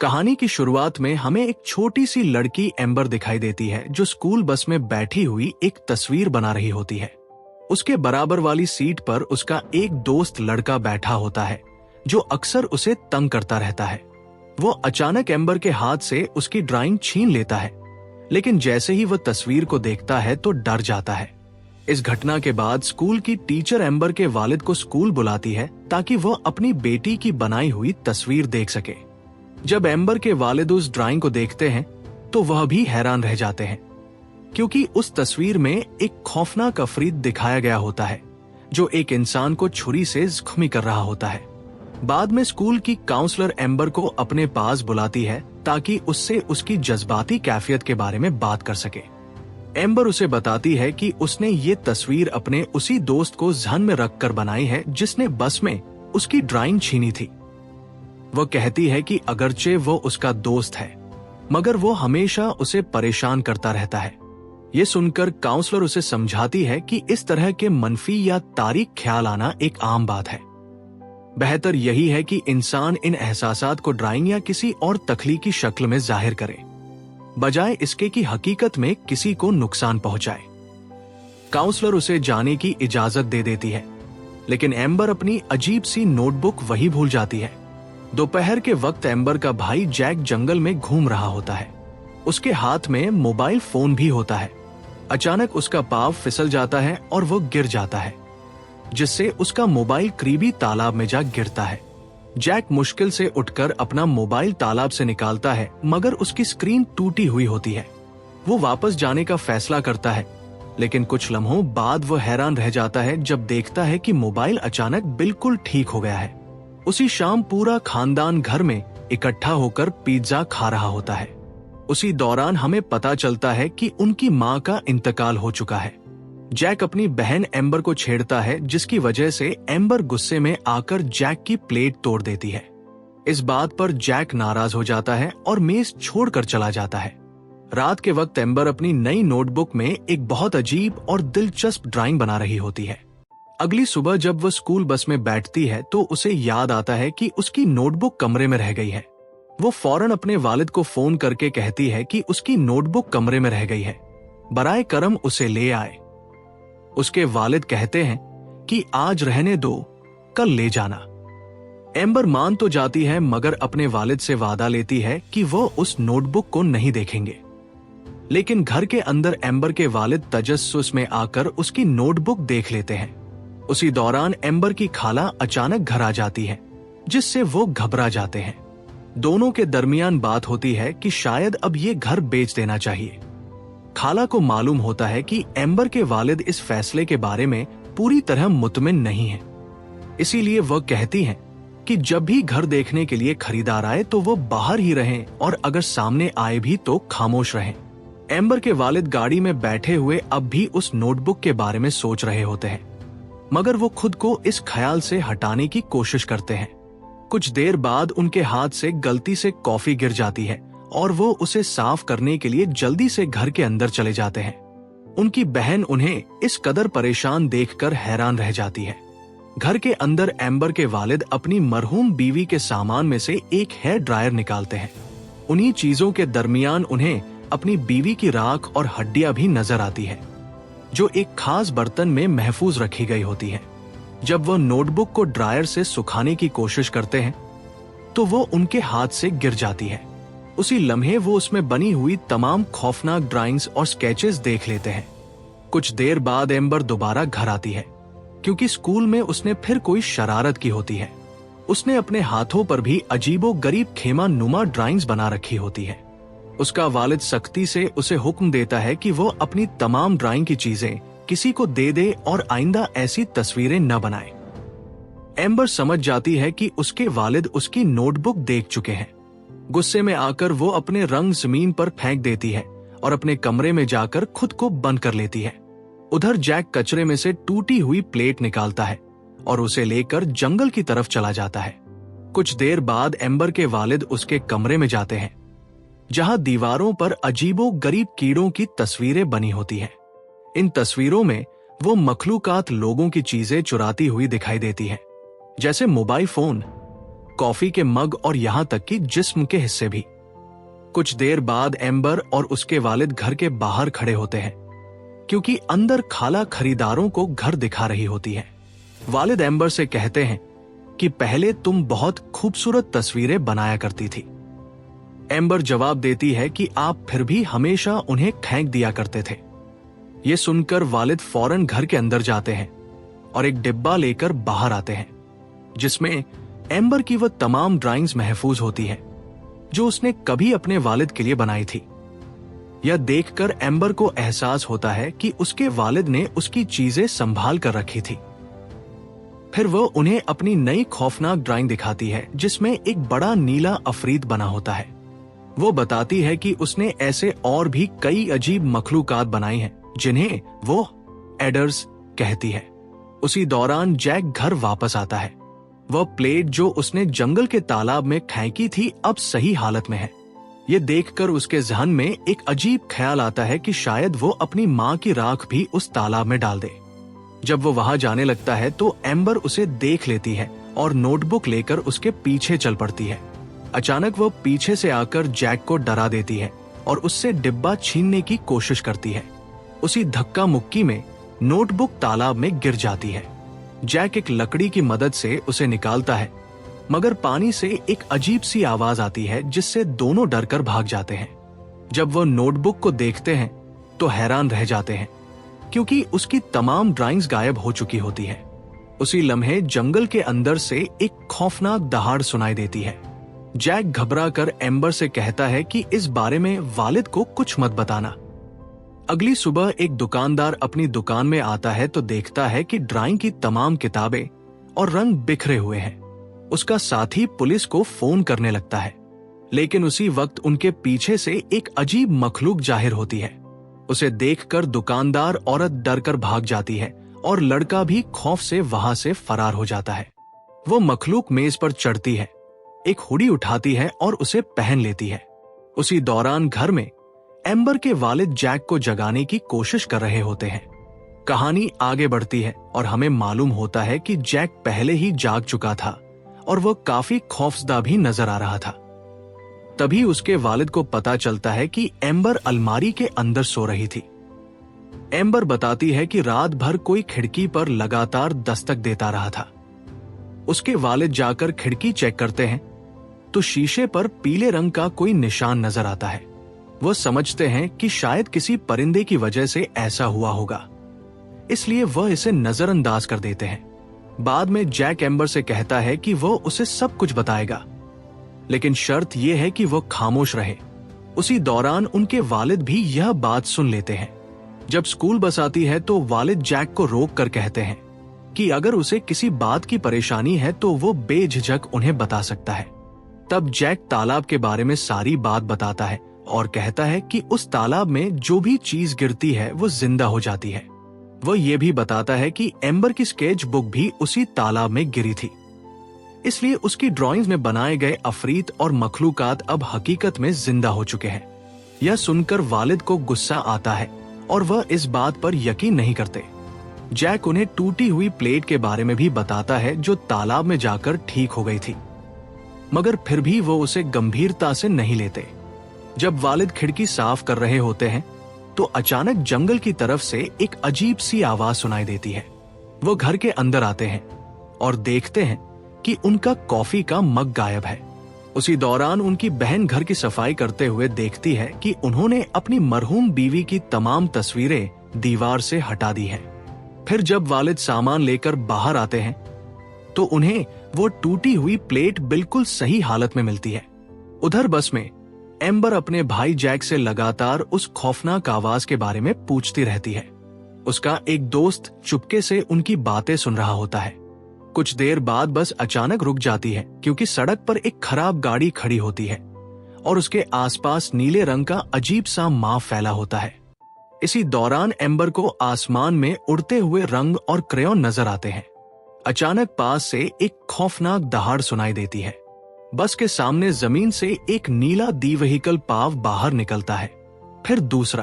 कहानी की शुरुआत में हमें एक छोटी सी लड़की एम्बर दिखाई देती है जो स्कूल बस में बैठी हुई एक तस्वीर बना रही होती है। उसके बराबर वाली सीट पर उसका एक दोस्त लड़का बैठा होता है जो अक्सर उसे तंग करता रहता है। वो अचानक एम्बर के हाथ से उसकी ड्राइंग छीन लेता है, लेकिन जैसे ही वह तस्वीर को देखता है तो डर जाता है। इस घटना के बाद स्कूल की टीचर एम्बर के वालिद को स्कूल बुलाती है ताकि वह अपनी बेटी की बनाई हुई तस्वीर देख सके। जब एम्बर के वालिद उस ड्राइंग को देखते हैं तो वह भी हैरान रह जाते हैं, क्योंकि उस तस्वीर में एक खौफनाक अफरीद दिखाया गया होता है जो एक इंसान को छुरी से जख्मी कर रहा होता है। बाद में स्कूल की काउंसलर एम्बर को अपने पास बुलाती है ताकि उससे उसकी जज्बाती कैफियत के बारे में बात कर सके। एम्बर उसे बताती है कि उसने ये तस्वीर अपने उसी दोस्त को ध्यान में रखकर बनाई है जिसने बस में उसकी ड्राइंग छीनी थी। वह कहती है कि अगरचे वो उसका दोस्त है, मगर वो हमेशा उसे परेशान करता रहता है। ये सुनकर काउंसलर उसे समझाती है कि इस तरह के मनफी या तारीख ख्याल आना एक आम बात है। बेहतर यही है कि इंसान इन एहसासात को ड्राइंग या किसी और तख्लीकी शक्ल में जाहिर करे, बजाय इसके कि हकीकत में किसी को नुकसान पहुंचाए। काउंसलर उसे जाने की इजाजत दे देती है, लेकिन एम्बर अपनी अजीब सी नोटबुक वही भूल जाती है। दोपहर के वक्त एम्बर का भाई जैक जंगल में घूम रहा होता है। उसके हाथ में मोबाइल फोन भी होता है। अचानक उसका पांव फिसल जाता है और वो गिर जाता है, जिससे उसका मोबाइल करीबी तालाब में जा गिरता है। जैक मुश्किल से उठकर अपना मोबाइल तालाब से निकालता है, मगर उसकी स्क्रीन टूटी हुई होती है। वो वापस जाने का फैसला करता है, लेकिन कुछ लम्हों बाद वो हैरान रह जाता है जब देखता है कि मोबाइल अचानक बिल्कुल ठीक हो गया है। उसी शाम पूरा खानदान घर में इकट्ठा होकर पिज्जा खा रहा होता है। उसी दौरान हमें पता चलता है कि उनकी मां का इंतकाल हो चुका है। जैक अपनी बहन एम्बर को छेड़ता है, जिसकी वजह से एम्बर गुस्से में आकर जैक की प्लेट तोड़ देती है। इस बात पर जैक नाराज हो जाता है और मेज छोड़कर चला जाता है। रात के वक्त एम्बर अपनी नई नोटबुक में एक बहुत अजीब और दिलचस्प ड्राइंग बना रही होती है। अगली सुबह जब वह स्कूल बस में बैठती है तो उसे याद आता है कि उसकी नोटबुक कमरे में रह गई है। वो फौरन अपने वालिद को फोन करके कहती है कि उसकी नोटबुक कमरे में रह गई है, बराए करम उसे ले आए। उसके वालिद कहते हैं कि आज रहने दो, कल ले जाना। एम्बर मान तो जाती है, मगर अपने वालिद से वादा लेती है कि वो उस नोटबुक को नहीं देखेंगे। लेकिन घर के अंदर एम्बर के वालिद तजस्सुस में आकर उसकी नोटबुक देख लेते हैं। उसी दौरान एम्बर की खाला अचानक घर आ जाती है, जिससे वो घबरा जाते हैं। दोनों के दरमियान बात होती है कि शायद अब ये घर बेच देना चाहिए। खाला को मालूम होता है कि एम्बर के वालिद इस फैसले के बारे में पूरी तरह मुतमिन नहीं है, इसीलिए वह कहती हैं कि जब भी घर देखने के लिए खरीदार आए तो वो बाहर ही रहें और अगर सामने आए भी तो खामोश रहें। एम्बर के वालिद गाड़ी में बैठे हुए अब भी उस नोटबुक के बारे में सोच रहे होते हैं, मगर वो खुद को इस ख्याल से हटाने की कोशिश करते हैं। कुछ देर बाद उनके हाथ से गलती से कॉफी गिर जाती है और वो उसे साफ करने के लिए जल्दी से घर के अंदर चले जाते हैं। उनकी बहन उन्हें इस कदर परेशान देखकर हैरान रह जाती है। घर के अंदर एम्बर के वालिद अपनी मरहूम बीवी के सामान में से एक हेयर ड्रायर निकालते हैं। उन्हीं चीजों के दरमियान उन्हें अपनी बीवी की राख और हड्डियां भी नजर आती है, जो एक खास बर्तन में महफूज रखी गई होती है। जब वो नोटबुक को ड्रायर से सुखाने की कोशिश करते हैं तो वो उनके हाथ से गिर जाती है। उसी लम्हे वो उसमें बनी हुई तमाम खौफनाक ड्राइंग्स और स्केचेस देख लेते हैं। कुछ देर बाद एम्बर दोबारा घर आती है, क्योंकि स्कूल में उसने फिर कोई शरारत की होती है। उसने अपने हाथों पर भी अजीबो गरीब खेमा नुमा ड्राइंग्स बना रखी होती है। उसका वालिद सख्ती से उसे हुक्म देता है कि वो अपनी तमाम ड्राइंग की चीजें किसी को दे दे और आइंदा ऐसी तस्वीरें न बनाए। एम्बर समझ जाती है कि उसके वालिद उसकी नोटबुक देख चुके हैं। गुस्से में आकर वो अपने रंग जमीन पर फेंक देती है और अपने कमरे में जाकर खुद को बंद कर लेती है। उधर जैक कचरे में से टूटी हुई प्लेट निकालता है और उसे लेकर जंगल की तरफ चला जाता है। कुछ देर बाद एम्बर के वालिद उसके कमरे में जाते हैं, जहां दीवारों पर अजीबो गरीब कीड़ों की तस्वीरें बनी होती हैं। इन तस्वीरों में वो मखलूकात लोगों की चीजें चुराती हुई दिखाई देती हैं, जैसे मोबाइल फोन, कॉफी के मग और यहाँ तक कि जिस्म के हिस्से भी। कुछ देर बाद एम्बर और उसके वालिद घर के बाहर खड़े होते हैं, क्योंकि अंदर खाला खरीदारों को घर दिखा रही होती है। वालिद एम्बर से कहते हैं कि पहले तुम बहुत खूबसूरत तस्वीरें बनाया करती थी। एम्बर जवाब देती है कि आप फिर भी हमेशा उन्हें फेंक दिया करते थे। ये सुनकर वालिद फौरन घर के अंदर जाते हैं और एक डिब्बा लेकर बाहर आते हैं, जिसमें एम्बर की वह तमाम ड्राइंग्स महफूज होती है जो उसने कभी अपने वालिद के लिए बनाई थी। यह देखकर एम्बर को एहसास होता है कि उसके वालिद ने उसकी चीजें संभाल कर रखी थी। फिर वह उन्हें अपनी नई खौफनाक ड्राइंग दिखाती है, जिसमें एक बड़ा नीला अफरीत बना होता है। वो बताती है कि उसने ऐसे और भी कई अजीब मखलूकात बनाई हैं, जिन्हें वो एडर्स कहती है। उसी दौरान जैक घर वापस आता है। वह प्लेट जो उसने जंगल के तालाब में फेंकी थी अब सही हालत में है। ये देखकर उसके जहन में एक अजीब ख्याल आता है कि शायद वो अपनी माँ की राख भी उस तालाब में डाल दे। जब वो वहां जाने लगता है तो एम्बर उसे देख लेती है और नोटबुक लेकर उसके पीछे चल पड़ती है। अचानक वो पीछे से आकर जैक को डरा देती है और उससे डिब्बा छीनने की कोशिश करती है। उसी धक्का मुक्की में नोटबुक तालाब में गिर जाती है। जैक एक लकड़ी की मदद से उसे निकालता है, मगर पानी से एक अजीब सी आवाज आती है जिससे दोनों डरकर भाग जाते हैं। जब वो नोटबुक को देखते हैं तो हैरान रह जाते हैं, क्योंकि उसकी तमाम ड्राइंग्स गायब हो चुकी होती है। उसी लम्हे जंगल के अंदर से एक खौफनाक दहाड़ सुनाई देती है। जैक घबराकर एम्बर से कहता है कि इस बारे में वालिद को कुछ मत बताना। अगली सुबह एक दुकानदार अपनी दुकान में आता है तो देखता है कि ड्राइंग की तमाम किताबें और रंग बिखरे हुए हैं। उसका साथी पुलिस को फोन करने लगता है, लेकिन उसी वक्त उनके पीछे से एक अजीब मखलूक जाहिर होती है। उसे देखकर दुकानदार औरत डरकर भाग जाती है और लड़का भी खौफ से वहां से फरार हो जाता है। वो मखलूक मेज पर चढ़ती है, एक हुडी उठाती है और उसे पहन लेती है। उसी दौरान घर में एम्बर के वालिद जैक को जगाने की कोशिश कर रहे होते हैं। कहानी आगे बढ़ती है और हमें मालूम होता है कि जैक पहले ही जाग चुका था और वह काफी खौफजदा भी नजर आ रहा था। तभी उसके वालिद को पता चलता है कि एम्बर अलमारी के अंदर सो रही थी। एम्बर बताती है कि रात भर कोई खिड़की पर लगातार दस्तक देता रहा था। उसके वालिद जाकर खिड़की चेक करते हैं तो शीशे पर पीले रंग का कोई निशान नजर आता है। वह समझते हैं कि शायद किसी परिंदे की वजह से ऐसा हुआ होगा, इसलिए वह इसे नजरअंदाज कर देते हैं। बाद में जैक एम्बर से कहता है कि वह उसे सब कुछ बताएगा, लेकिन शर्त यह है कि वह खामोश रहे। उसी दौरान उनके वालिद भी यह बात सुन लेते हैं। जब स्कूल बस आती है तो वालिद जैक को रोक कर कहते हैं कि अगर उसे किसी बात की परेशानी है तो वो बेझिझक उन्हें बता सकता है। तब जैक तालाब के बारे में सारी बात बताता है और कहता है कि उस तालाब में जो भी चीज गिरती है वो जिंदा हो जाती है। वह यह भी बताता है कि एम्बर की स्केच बुक भी उसी तालाब में गिरी थी, इसलिए उसकी ड्राइंग्स में बनाए गए अफरीत और मखलूकात अब हकीकत में जिंदा हो चुके हैं। यह सुनकर वालिद को गुस्सा आता है और वह इस बात पर यकीन नहीं करते। जैक उन्हें टूटी हुई प्लेट के बारे में भी बताता है जो तालाब में जाकर ठीक हो गई थी, मगर फिर भी वो उसे गंभीरता से नहीं लेते। जब वालिद खिड़की साफ कर रहे होते हैं तो अचानक जंगल की तरफ से एक अजीब सी आवाज सुनाई देती है। वो घर के अंदर आते हैं और देखते हैं कि उनका कॉफी का मग गायब है। उसी दौरान उनकी बहन घर की सफाई करते हुए देखती है कि उन्होंने अपनी मरहूम बीवी की तमाम तस्वीरें दीवार से हटा दी हैं। फिर जब वालिद सामान लेकर बाहर आते हैं तो उन्हें वो टूटी हुई प्लेट बिल्कुल सही हालत में मिलती है। उधर बस में एम्बर अपने भाई जैक से लगातार उस खौफनाक आवाज के बारे में पूछती रहती है। उसका एक दोस्त चुपके से उनकी बातें सुन रहा होता है। कुछ देर बाद बस अचानक रुक जाती है क्योंकि सड़क पर एक खराब गाड़ी खड़ी होती है और उसके आसपास नीले रंग का अजीब सा मां फैला होता है। इसी दौरान एम्बर को आसमान में उड़ते हुए रंग और क्रेयॉन नजर आते हैं। अचानक पास से एक खौफनाक दहाड़ सुनाई देती है। बस के सामने जमीन से एक नीला दी व्हीकल पाव बाहर निकलता है, फिर दूसरा,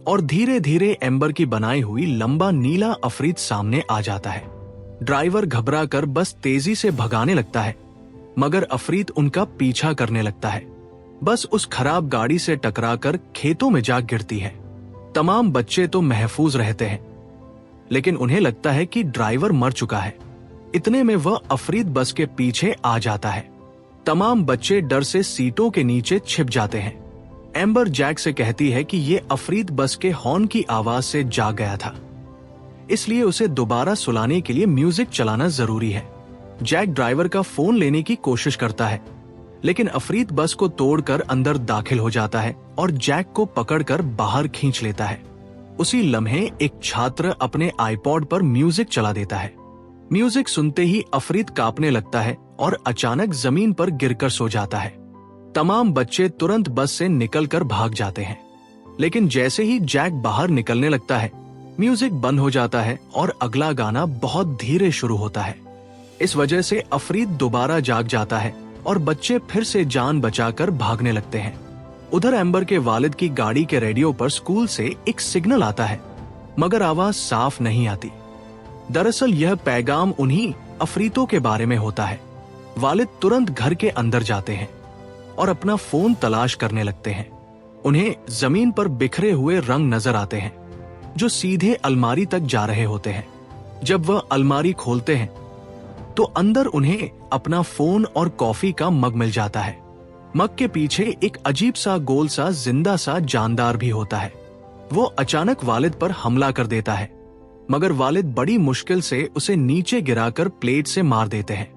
और धीरे धीरे एम्बर की बनाई हुई लंबा नीला अफरीत सामने आ जाता है। ड्राइवर घबराकर बस तेजी से भगाने लगता है, मगर अफरीत उनका पीछा करने लगता है। बस उस खराब गाड़ी से टकराकर खेतों में जा गिरती है। तमाम बच्चे तो महफूज रहते हैं, लेकिन उन्हें लगता है कि ड्राइवर मर चुका है। इतने में वह अफरीत बस के पीछे आ जाता है। तमाम बच्चे डर से सीटों के नीचे छिप जाते हैं। एम्बर जैक से कहती है कि ये अफरीत बस के हॉर्न की आवाज से जाग गया था, इसलिए उसे दोबारा सुलाने के लिए म्यूजिक चलाना जरूरी है। जैक ड्राइवर का फोन लेने की कोशिश करता है, लेकिन अफरीत बस को तोड़कर अंदर दाखिल हो जाता है और जैक को पकड़कर बाहर खींच लेता है। उसी लम्हे एक छात्र अपने आईपॉड पर म्यूजिक चला देता है। म्यूजिक सुनते ही अफरीत कांपने लगता है और अचानक जमीन पर गिरकर सो जाता है। तमाम बच्चे तुरंत बस से निकलकर भाग जाते हैं, लेकिन जैसे ही जैक बाहर निकलने लगता है, म्यूजिक बंद हो जाता है और अगला गाना बहुत धीरे शुरू होता है। इस वजह से अफरीत दोबारा जाग जाता है और बच्चे फिर से जान बचाकर भागने लगते हैं। उधर एम्बर के वालिद की गाड़ी के रेडियो पर स्कूल से एक सिग्नल आता है, मगर आवाज साफ नहीं आती। दरअसल यह पैगाम उन्हीं अफरीतों के बारे में होता है। वालिद तुरंत घर के अंदर जाते हैं और अपना फोन तलाश करने लगते हैं। उन्हें जमीन पर बिखरे हुए रंग नजर आते हैं, जो सीधे अलमारी तक जा रहे होते हैं। जब वह अलमारी खोलते हैं तो अंदर उन्हें अपना फोन और कॉफी का मग मिल जाता है। मग के पीछे एक अजीब सा गोल सा जिंदा सा जानदार भी होता है। वो अचानक वालिद पर हमला कर देता है, मगर वालिद बड़ी मुश्किल से उसे नीचे गिराकर प्लेट से मार देते हैं।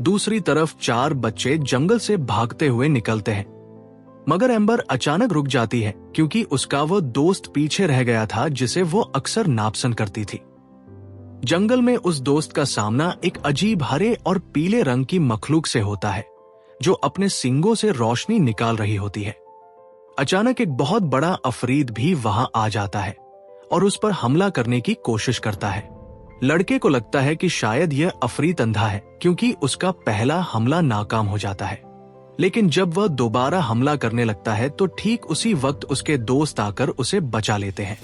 दूसरी तरफ 4 बच्चे जंगल से भागते हुए निकलते हैं, मगर एम्बर अचानक रुक जाती है क्योंकि उसका वो दोस्त पीछे रह गया था जिसे वो अक्सर नापसंद करती थी। जंगल में उस दोस्त का सामना एक अजीब हरे और पीले रंग की मखलूक से होता है, जो अपने सींगों से रोशनी निकाल रही होती है। अचानक एक बहुत बड़ा अफरीद भी वहां आ जाता है और उस पर हमला करने की कोशिश करता है। लड़के को लगता है कि शायद यह अफरीद अंधा है, क्योंकि उसका पहला हमला नाकाम हो जाता है। लेकिन जब वह दोबारा हमला करने लगता है तो ठीक उसी वक्त उसके दोस्त आकर उसे बचा लेते हैं।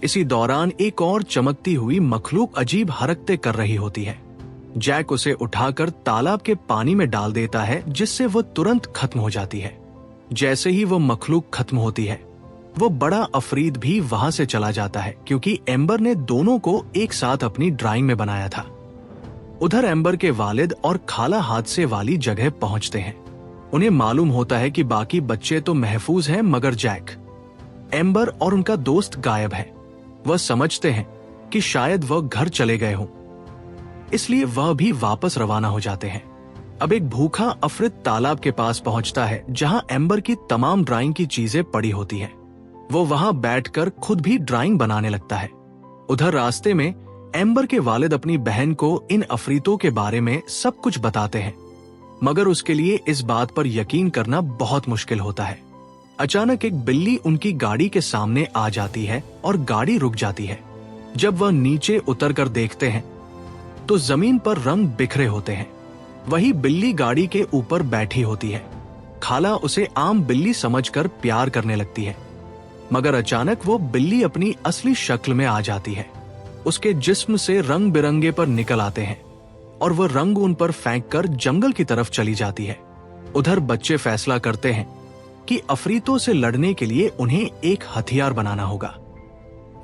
इसी दौरान एक और चमकती हुई मखलूक अजीब हरकतें कर रही होती है। जैक उसे उठाकर तालाब के पानी में डाल देता है, जिससे वो तुरंत खत्म हो जाती है। जैसे ही वो मखलूक खत्म होती है, वो बड़ा अफरीद भी वहां से चला जाता है, क्योंकि एम्बर ने दोनों को एक साथ अपनी ड्राइंग में बनाया था। उधर एम्बर के वालिद और खाला हादसे वाली जगह पहुंचते हैं। उन्हें मालूम होता है कि बाकी बच्चे तो महफूज हैं, मगर जैक, एम्बर और उनका दोस्त गायब है। वह समझते हैं कि शायद वह घर चले गए हों, इसलिए वह भी वापस रवाना हो जाते हैं। अब एक भूखा अफरीद तालाब के पास पहुंचता है, जहां एम्बर की तमाम ड्राइंग की चीजें पड़ी होती हैं। वो वहां बैठकर खुद भी ड्राइंग बनाने लगता है। उधर रास्ते में एम्बर के वालिद अपनी बहन को इन अफरीतों के बारे में सब कुछ बताते हैं, मगर उसके लिए इस बात पर यकीन करना बहुत मुश्किल होता है। अचानक एक बिल्ली उनकी गाड़ी के सामने आ जाती है और गाड़ी रुक जाती है। जब वह नीचे उतरकर देखते हैं तो जमीन पर रंग बिखरे होते हैं। वही बिल्ली गाड़ी के ऊपर बैठी होती है। खाला उसे आम बिल्ली समझकर प्यार करने लगती है, मगर अचानक वो बिल्ली अपनी असली शक्ल में आ जाती है। उसके जिस्म से रंग बिरंगे पर निकल आते हैं और वह रंग उन पर फेंककर जंगल की तरफ चली जाती है। उधर बच्चे फैसला करते हैं कि अफरीतों से लड़ने के लिए उन्हें एक हथियार बनाना होगा।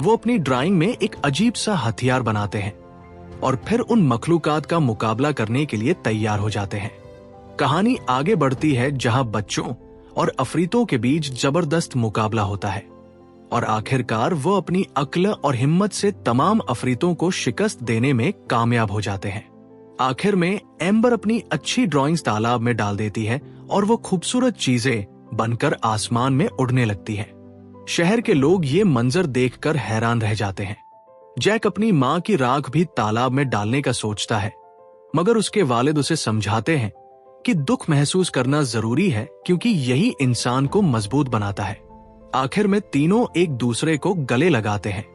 वो अपनी ड्राइंग में एक अजीब सा हथियार बनाते हैं और फिर उन मखलूकात का मुकाबला करने के लिए तैयार हो जाते हैं। कहानी आगे बढ़ती है, जहां बच्चों और अफरीतों के बीच जबरदस्त मुकाबला होता है और आखिरकार वो अपनी अक्ल और हिम्मत से तमाम अफरीतों को शिकस्त देने में कामयाब हो जाते हैं। आखिर में एम्बर अपनी अच्छी ड्राइंग्स तालाब में डाल देती है और वो खूबसूरत चीजें बनकर आसमान में उड़ने लगती हैं। शहर के लोग ये मंजर देखकर हैरान रह जाते हैं। जैक अपनी माँ की राख भी तालाब में डालने का सोचता है, मगर उसके वालिद उसे समझाते हैं कि दुख महसूस करना जरूरी है, क्योंकि यही इंसान को मजबूत बनाता है। आखिर में तीनों एक दूसरे को गले लगाते हैं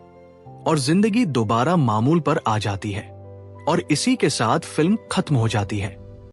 और जिंदगी दोबारा मामूल पर आ जाती है और इसी के साथ फिल्म खत्म हो जाती है।